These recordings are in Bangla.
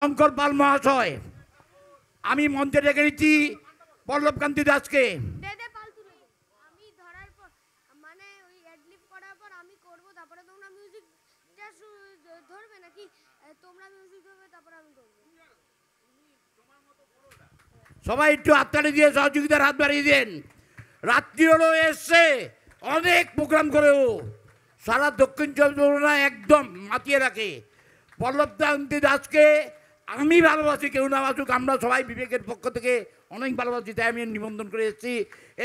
শঙ্কর পাল মহাশয়, আমি মঞ্চে ডেকে নিচ্ছি পল্লবকান্তি দাসকে। আমি ধরার পর মানে ওই অ্যাডলিপ করার পর আমি করব, তারপরে তোমরা মিউজিকটা ধরবে নাকি তোমরা মিউজিক ধরবে তারপরে আমি করব? সবাই একটু হাততালি দিয়ে সহযোগিতার হাত বাড়িয়ে দেন। রাত্রি হলো এসছে, অনেক প্রোগ্রাম করেও সারা দক্ষিণ চব্বিশ পরগনা একদম মাতিয়ে রাখে। পল্লবকান্তি দাসকে আমি ভালোবাসি, কেউ না বাসুক, আমরা সবাই বিবেকের পক্ষ থেকে অনেক ভালোবাসি, তাই আমি নিমন্ত্রণ করে এসেছি।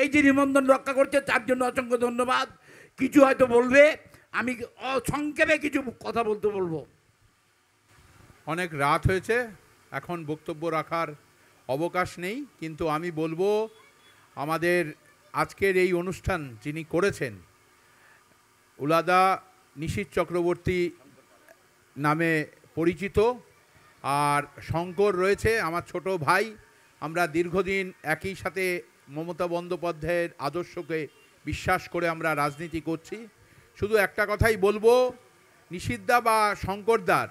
এই যে নিমন্ত্রণ রক্ষা করছে তার জন্য অসংখ্য ধন্যবাদ। কিছু হয়তো বলবে, আমি সংক্ষেপে কিছু কথা বলবো। অনেক রাত হয়েছে, এখন বক্তব্য রাখার অবকাশ নেই, কিন্তু আমি বলবো আমাদের আজকের এই অনুষ্ঠান যিনি করেছেন উলাদা নিশীথ চক্রবর্তী নামে পরিচিত, আর শঙ্কর রয়েছে আমার ছোট ভাই। আমরা দীর্ঘদিন একই সাথে মমতা বন্দ্যোপাধ্যায়ের আদর্শকে বিশ্বাস করে আমরা রাজনীতি করছি। শুধু একটা কথাই বলবো, নিশীথদা বা শঙ্করদার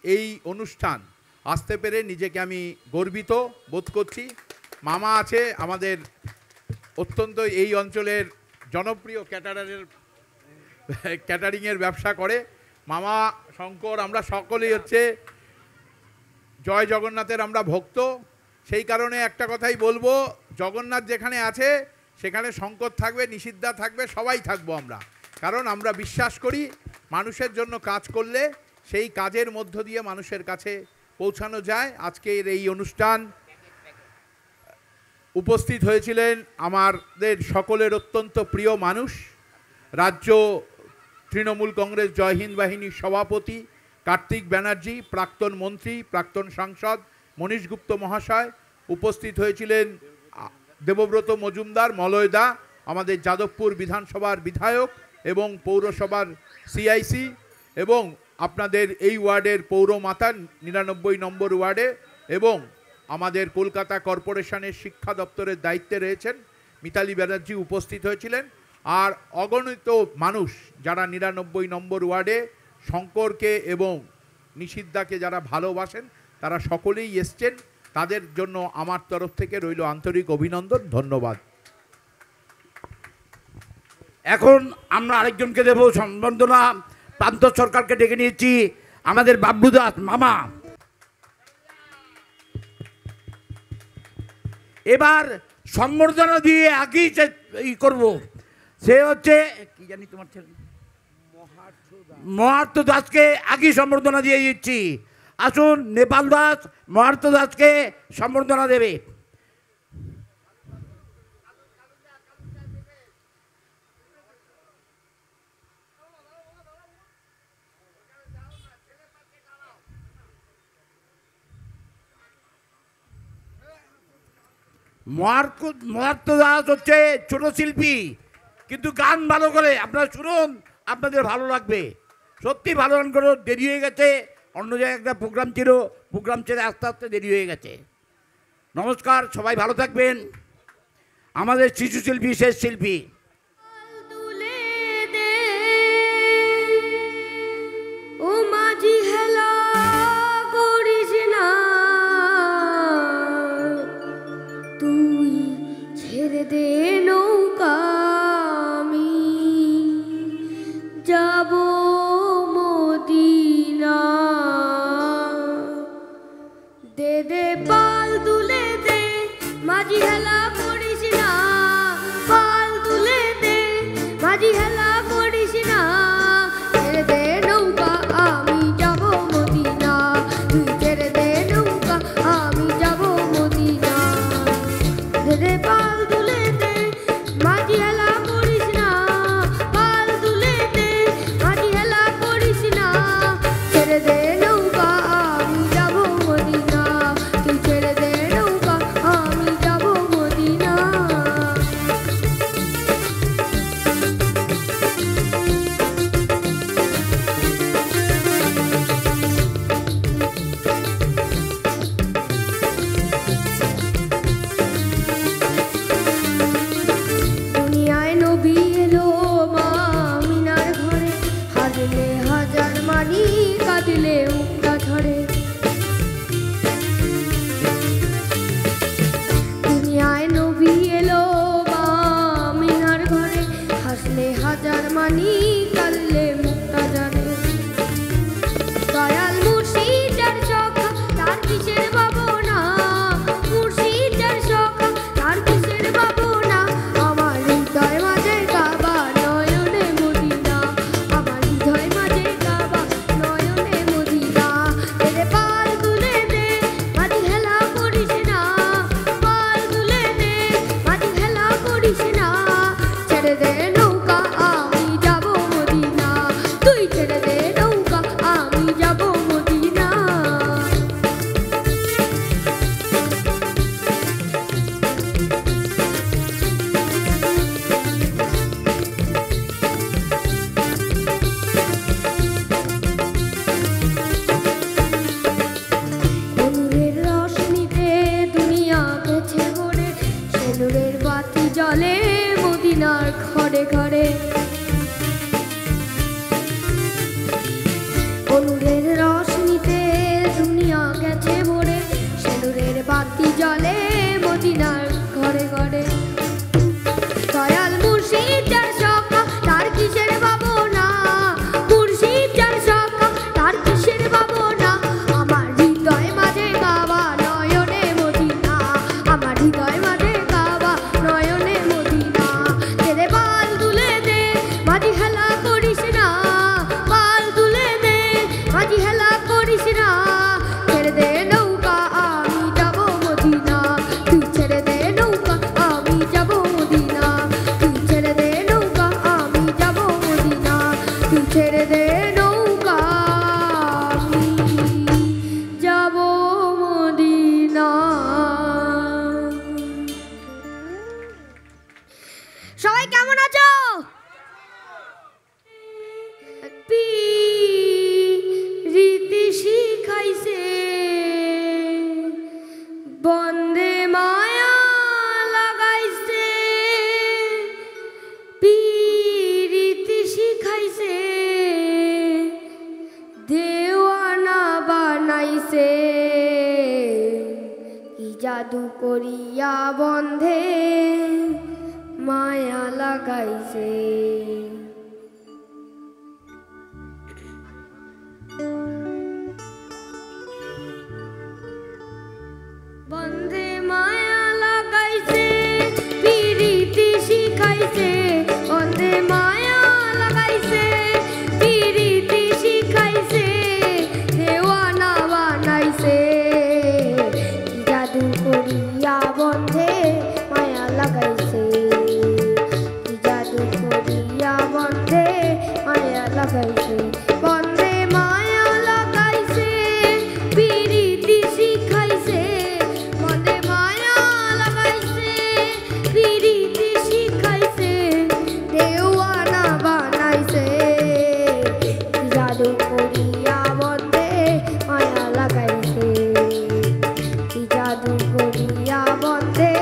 এই অনুষ্ঠান আসতে পেরে নিজেকে আমি গর্বিত বোধ করছি। মামা আছে আমাদের অত্যন্ত এই অঞ্চলের জনপ্রিয় ক্যাটারিংয়ের ব্যবসা করে মামা শঙ্কর। আমরা সকলেই হচ্ছে জয় জগন্নাথের আমরা ভক্ত, সেই কারণে একটা কথাই বলবো, জগন্নাথ যেখানে আছে সেখানে শঙ্কর থাকবে, নিশীথদা থাকবে, সবাই থাকবো আমরা। কারণ আমরা বিশ্বাস করি মানুষের জন্য কাজ করলে সেই কাজের মধ্য দিয়ে মানুষের কাছে পৌঁছানো যায়। আজকের এই অনুষ্ঠান উপস্থিত হয়েছিলেন আমাদের সকলের অত্যন্ত প্রিয় মানুষ, রাজ্য তৃণমূল কংগ্রেস জয় হিন্দ বাহিনীর সভাপতি কার্তিক ব্যানার্জি, প্রাক্তন মন্ত্রী, প্রাক্তন সাংসদ মনীশ গুপ্ত মহাশয়, উপস্থিত হয়েছিলেন দেবব্রত মজুমদার মলয়দা, আমাদের যাদবপুর বিধানসভার বিধায়ক এবং পৌরসভার সিআইসি, এবং আপনাদের এই ওয়ার্ডের পৌরমাতা 99 নম্বর ওয়ার্ডে, এবং আমাদের কলকাতা কর্পোরেশনের শিক্ষা দপ্তরের দায়িত্বে রয়েছেন মিতালি ব্যানার্জি উপস্থিত হয়েছিলেন। আর অগণিত মানুষ যারা 99 নম্বর ওয়ার্ডে শঙ্করকে এবং নিশীথদাকে যারা ভালোবাসেন তারা সকলেই এসছেন, তাদের জন্য আমার তরফ থেকে রইল আন্তরিক অভিনন্দন, ধন্যবাদ। এখন আমরা আরেকজনকে দেব সম্বর্ধনা। প্রান্ত সরকারকে ডেকে নিয়েছি, আমাদের বাবলু দাস মামা। এবার সম্বর্ধনা দিয়ে আগেই করবো, সে হচ্ছে কি জানি তোমার ছেলে মহার্ত দাসকে আগেই সম্বর্ধনা দিয়ে দিচ্ছি। আসুন, নেপাল দাস মহার্ত দাসকে সম্বর্ধনা দেবে। মহার্ত দাস হচ্ছে ছোট শিল্পী, কিন্তু গান ভালো করে। আপনারা শুনুন, আপনাদের ভালো লাগবে, সত্যি ভালো গান করে। দেরি হয়ে গেছে, অন্য জায়গায় একটা প্রোগ্রাম ছিল, প্রোগ্রাম ছেড়ে আস্তে আস্তে দেরি হয়ে গেছে। নমস্কার, সবাই ভালো থাকবেন। আমাদের শিশু শিল্পী, শেষ শিল্পী। ও মাঝি হেলা করিস না, তুই ছেড়ে দে নৌকা, আমি যাব মদিনা। দে দে পাল তুলে দে, মাঝি হেলা করিস না, পাল তুলে দে, মাঝি হেলা করিস না, ছেড়ে দে নৌকা, আমি যাব মদিনা, তুই ছেড়ে দে নৌকা, আমি যাব মদিনা। দে দে পাল তুলে দে, মাঝি হেলা করিস না, পাল তুলে দে, মাঝি হেলা করিস না, ছেড়ে দে নৌকা, আমি যাব মদিনা, তুই ছেড়ে দে নৌকা, আমি যাব মদিনা। জাদু করিয়া বন্ধে মায়া লাগাইছে বন্ধে মায়া লাগাইছে পিরিতি শিখাইছে বন্ধে মায়া লাগাইছে পিরিতি শিখাইছে দেওয়ানা বানাইছে জাদু করিয়া বন্ধে মায়া লাগাইছে জাদু করিয়া বন্ধে মায়া লাগাইছে বন্ধে মায়া লাগাইছে পিরিতি শিখাইছে বন্ধে মায়া লাগাইছে পিরিতি শিখাইছে দেওয়ানা বানাইছে জাদু করিয়া বন্ধে মায়া লাগাইছে জাদু করিয়া বন্ধে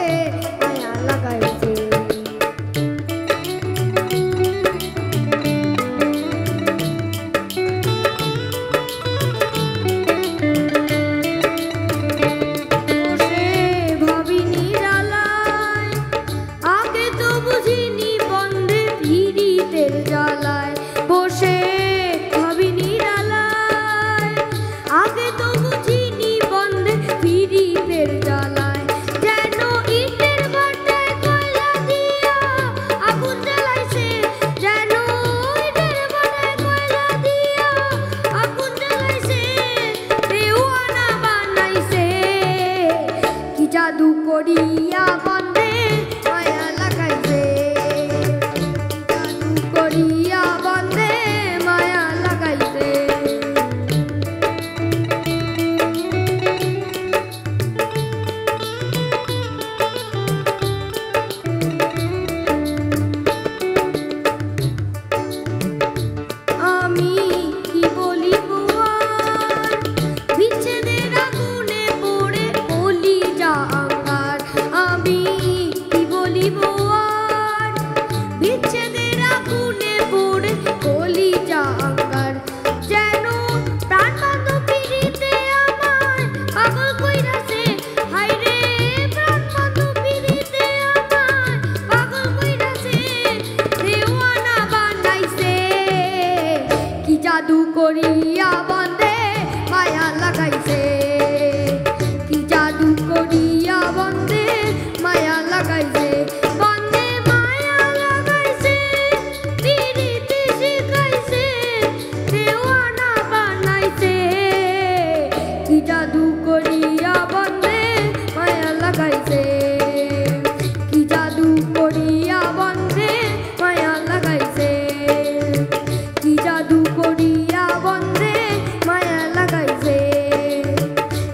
মায়া লাগাইছে বসে ভাবিনি জ্বালায় আগে তো বুঝিনি বন্ধে পিরিতের জ্বালায় বসে ভাবিনি জ্বালায় আগে তো বুঝিনি বন্ধে পিরিতের জ্বালায় যেন ইটের ভাটায় কয়লা দিয়া আগুন জ্বালাইছে যেন ইটের ভাটায় কয়লা দিয়া আগুন জ্বালাইছে দেওয়ানা বানাইছে কি জাদু করিয়া বন্ধে মায়া লাগাইছে জাদু করিয়া বন্ধে মায়া লাগাইছে আমি কি বলিব আর বিচ্ছেদের আগুনে পড়ে কলিজা আঙ্গার আমি কি বলিব আর বিচ্ছেদের আগুনে পড়ে কলিজা আঙ্গার যেন প্রাণ বান্ধব পিরিতে আমায় পাগল কইরাছে হায়রে প্রাণ বান্ধব পিরিতে আমায় পাগল কইরাছে দেওয়ানা বানাইছে কি জাদু করিয়া বন্ধে মায়া লাগাইছে কি জাদু করিয়া বন্ধে মায়া লাগাইছে বন্ধে মায়া লাগাইছে পিরিতি শিখাইছে দেওয়ানা বানাইছে কি জাদু করিয়া বন্ধে মায়া লাগাইছে কি জাদু করিয়া বন্ধে মায়া লাগাইছে কি জাদু করিয়া বন্ধে মায়া লাগাইছে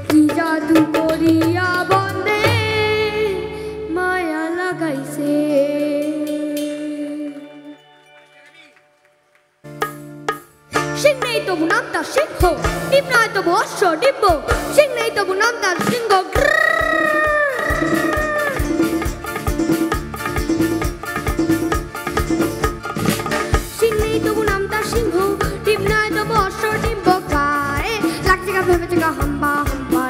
কি জাদু করিয়া বন্ধে মায়া লাগাইছে সিং নেই তবু নাম তার সিংহ ডিম নয় তবু অশ্ব ডিম্ব সিং নেই তবু নাম তার সিংহ সিং নেই তবু নাম তার সিংহ ডিম নয় তবু অশ্ব ডিম্ব গায়ে লাগছে গা ভেবেছে গা হাম্বা হাম্বা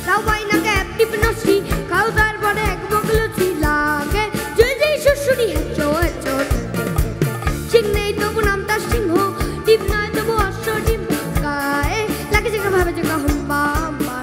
তাও পাই না ক্যাপ টিপে নসি কাউ তারপরে এক বগলছি লাগে যে যেই শ্বশুরি হেঁচো হেঁচো সিং নেই তবু নাম তার সিংহ ডিম নয় তবু অশ্ব ডিম্ব গায়ে লাগছে গা ভেবেছে গা হাম্বা হাম্বা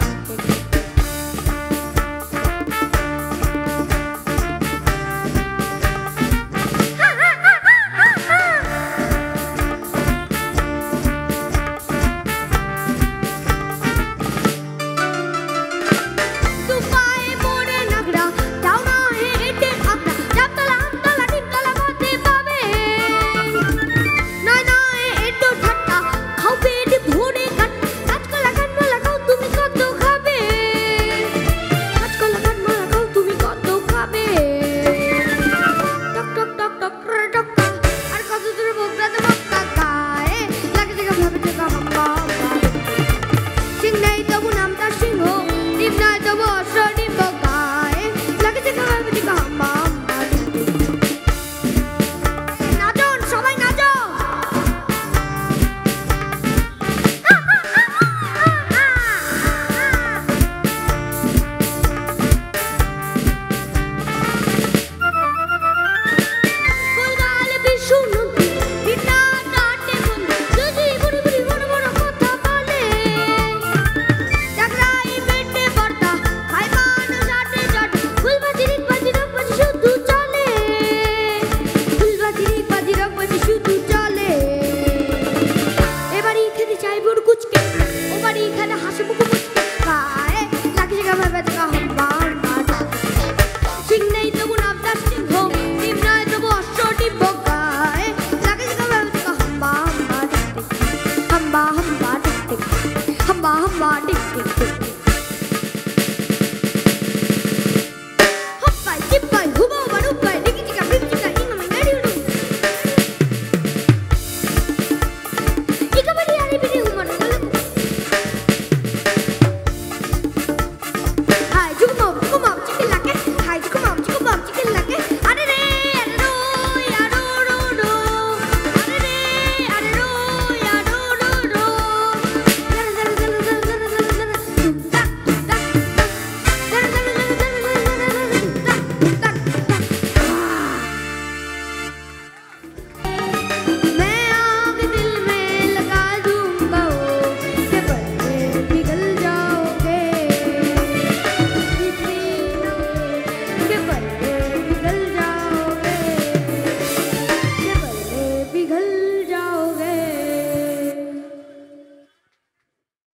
একটু